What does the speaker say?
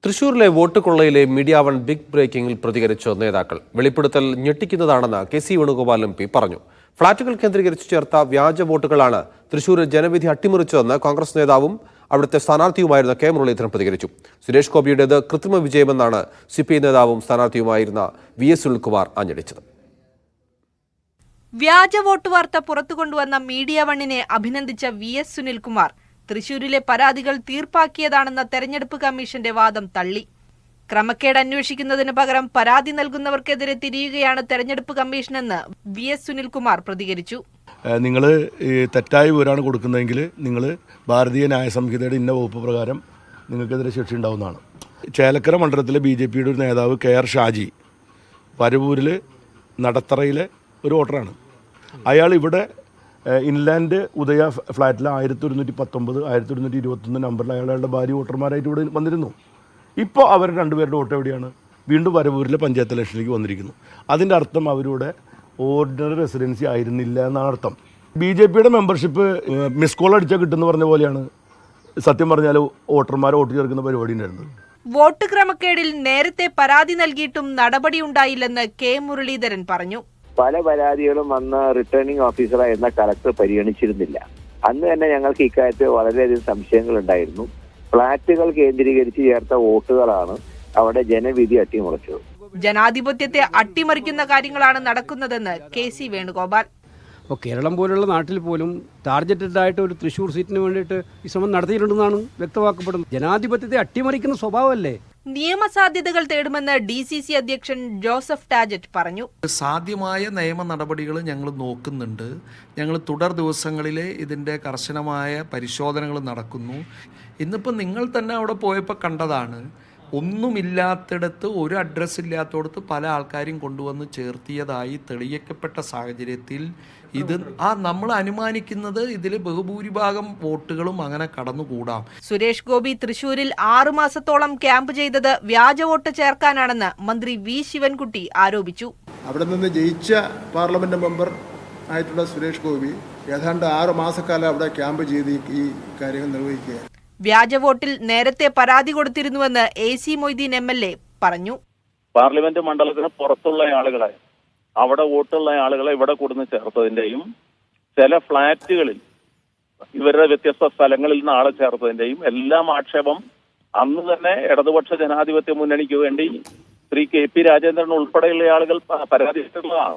തൃശൂരിലെ vote കൊള്ളയിലെ media one big ബ്രേക്കിംഗിൽ പ്രതികരിച്ച നേതാക്കൾ വെളിപ്പെടുത്തൽ ഞെട്ടിക്കുന്നതാണെന്ന് കെ.സി. വേണുഗോപാൽ എം.പി പറഞ്ഞു. ഫ്ളാറ്റുകൾ കേന്ദ്രീകരിച്ച് ചേർത്ത വ്യാജ വോട്ടുകളാണ് തൃശൂരിൽ ജനവിധി അട്ടിമറിച്ചതെന്ന് കോൺഗ്രസ് നേതാവും അവിടുത്തെ സ്ഥാനാർത്ഥിയുമായിരുന്ന കെ മുരളീധരൻ പ്രതികരിച്ചു. സുരേഷ് ഗോപിയുടേത് കൃത്രിമ വിജയമെന്നാണ് സിപിഐ നേതാവും സ്ഥാനാർത്ഥിയുമായിരുന്ന വി.എസ്. സുനിൽകുമാർ ആഞ്ഞടിച്ചത്. വ്യാജ വോട്ട് വാർത്ത പുറത്തുകൊണ്ടുവന്ന മീഡിയ വണ്ണിനെ അഭിനന്ദിച്ച വി.എസ്. സുനിൽകുമാർ തൃശൂരിലെ പരാതികൾ തീർപ്പാക്കിയതാണെന്ന തെരഞ്ഞെടുപ്പ് കമ്മീഷന്റെ വാദം തള്ളി. ക്രമക്കേട് അന്വേഷിക്കുന്നതിന് പകരം പരാതി നൽകുന്നവർക്കെതിരെ തിരിയുകയാണ് തെരഞ്ഞെടുപ്പ് കമ്മീഷനെന്ന് വി.എസ്. സുനിൽകുമാർ പ്രതികരിച്ചു. നിങ്ങൾ തെറ്റായ വിവരമാണ് കൊടുക്കുന്നതെങ്കിൽ നിങ്ങൾ ഭാരതീയ ന്യായ സംഹിതയുടെ ഇന്ന വകുപ്പ് പ്രകാരം നിങ്ങൾക്കെതിരെ ശിക്ഷ ഉണ്ടാവുന്നതാണ്. ചേലക്കര മണ്ഡലത്തിലെ BJPയുടെ ഒരു നേതാവ് KR ഷാജി പരവൂരിൽ നടത്തറയിലെ ഒരു വോട്ടറാണ്. അയാൾ ഇവിടെ ഇൻലാൻഡ് ഉദയ ഫ്ലാറ്റിൽ 1119, 1121 നമ്പറിൽ അയാളുടെ ഭാര്യ വോട്ടർമാരായിട്ട് ഇവിടെ വന്നിരുന്നു. ഇപ്പോൾ അവർ രണ്ടുപേരുടെ വോട്ട് എവിടെയാണ്? വീണ്ടും പരവൂരിലെ പഞ്ചായത്ത് ഇലക്ഷനിലേക്ക് വന്നിരിക്കുന്നു. അതിൻ്റെ അർത്ഥം അവരുടെ ഓർഡിനറി റെസിഡൻസി ആയിരുന്നില്ല എന്നാണ് അർത്ഥം. BJPയുടെ മെമ്പർഷിപ്പ് മിസ് കോൾ അടിച്ചാൽ കിട്ടുമെന്ന് പറഞ്ഞ പോലെയാണ് സത്യം പറഞ്ഞാൽ വോട്ടർമാരെ വോട്ട് ചേർക്കുന്ന പരിപാടി ഉണ്ടായിരുന്നത്. വോട്ട് ക്രമക്കേടിൽ നേരത്തെ പരാതി നൽകിയിട്ടും നടപടിയുണ്ടായില്ലെന്ന് കെ മുരളീധരൻ പറഞ്ഞു. പല പരാതികളും അന്ന് റിട്ടേണിംഗ് ഓഫീസറായിരുന്ന കളക്ടർ പരിഗണിച്ചിരുന്നില്ല. അന്ന് തന്നെ ഞങ്ങൾക്ക് ഇക്കാര്യത്തിൽ വളരെയധികം സംശയങ്ങൾ ഉണ്ടായിരുന്നു. ഫ്ളാറ്റുകൾ കേന്ദ്രീകരിച്ച് ചേർത്ത വോട്ടുകളാണ് അവിടെ ജനവിധി അട്ടിമറിച്ചത്. ജനാധിപത്യത്തെ അട്ടിമറിക്കുന്ന കാര്യങ്ങളാണ് നടക്കുന്നതെന്ന് കെ.സി. വേണുഗോപാൽ. അപ്പോൾ കേരളം പോലുള്ള നാട്ടിൽ പോലും ടാർഗറ്റഡ് ആയിട്ട് ഒരു തൃശ്ശൂർ സീറ്റിന് വേണ്ടിയിട്ട് ഈ ശ്രമം നടത്തിയിട്ടുണ്ടെന്നാണ് വ്യക്തമാക്കപ്പെടുന്നത്. ജനാധിപത്യത്തെ അട്ടിമറിക്കുന്ന സ്വഭാവമല്ലേ? നിയമസാധ്യതകൾ തേടുമെന്ന് DCC അധ്യക്ഷൻ ജോസഫ് ടാജറ്റ് പറഞ്ഞു. സാധ്യമായ നിയമ നടപടികൾ ഞങ്ങൾ നോക്കുന്നുണ്ട്. ഞങ്ങൾ തുടർ ദിവസങ്ങളിൽ ഇതിൻ്റെ കർശനമായ പരിശോധനകൾ നടക്കുന്നു. ഇന്നിപ്പോൾ നിങ്ങൾ തന്നെ അവിടെ പോയപ്പോൾ കണ്ടതാണ്, ഒന്നുമില്ലാത്തിടത്ത്, ഒരു അഡ്രസ്സ് ഇല്ലാത്തടത്ത് പല ആൾക്കാരും കൊണ്ടുവന്ന് ചേർത്തിയതായി തെളിയിക്കപ്പെട്ട സാഹചര്യത്തിൽ ഇത് നമ്മൾ അനുമാനിക്കുന്നത് ഇതിൽ ബഹുഭൂരിഭാഗം വോട്ടുകളും അങ്ങനെ കടന്നുകൂടാം. സുരേഷ് ഗോപി തൃശൂരിൽ 6 മാസത്തോളം ക്യാമ്പ് ചെയ്തത് വ്യാജ വോട്ട് ചേർക്കാനാണെന്ന് മന്ത്രി വി. ശിവൻകുട്ടി ആരോപിച്ചു. അവിടെ നിന്ന് ജയിച്ച പാർലമെന്റ് മെമ്പർ ആയിട്ടുള്ള സുരേഷ് ഗോപി ഏതാണ്ട് 6 മാസക്കാലം അവിടെ ക്യാമ്പ് ചെയ്ത് ഈ കാര്യങ്ങൾ നിർവഹിക്കുക. വ്യാജ വോട്ടിൽ നേരത്തെ പരാതി കൊടുത്തിരുന്നുവെന്ന് AC മൊയ്തീൻ MLA പറഞ്ഞു. പാർലമെന്റ് മണ്ഡലത്തിന് പുറത്തുള്ള ആളുകളെ, അവിടെ വോട്ടുള്ള ആളുകളെ ഇവിടെ കൊടുന്ന് ചേർത്തതിന്റെയും ചില ഫ്ളാറ്റുകളിൽ ഇവരുടെ വ്യത്യസ്ത സ്ഥലങ്ങളിൽ നിന്ന് ആളെ ചേർത്തതിന്റെയും എല്ലാം ആക്ഷേപം അന്ന് തന്നെ ഇടതുപക്ഷ ജനാധിപത്യ മുന്നണിക്ക് വേണ്ടി ശ്രീ KP രാജേന്ദ്രൻ ഉൾപ്പെടെയുള്ള ആളുകൾ പരാതിപ്പെട്ടിട്ടുള്ളതാണ്.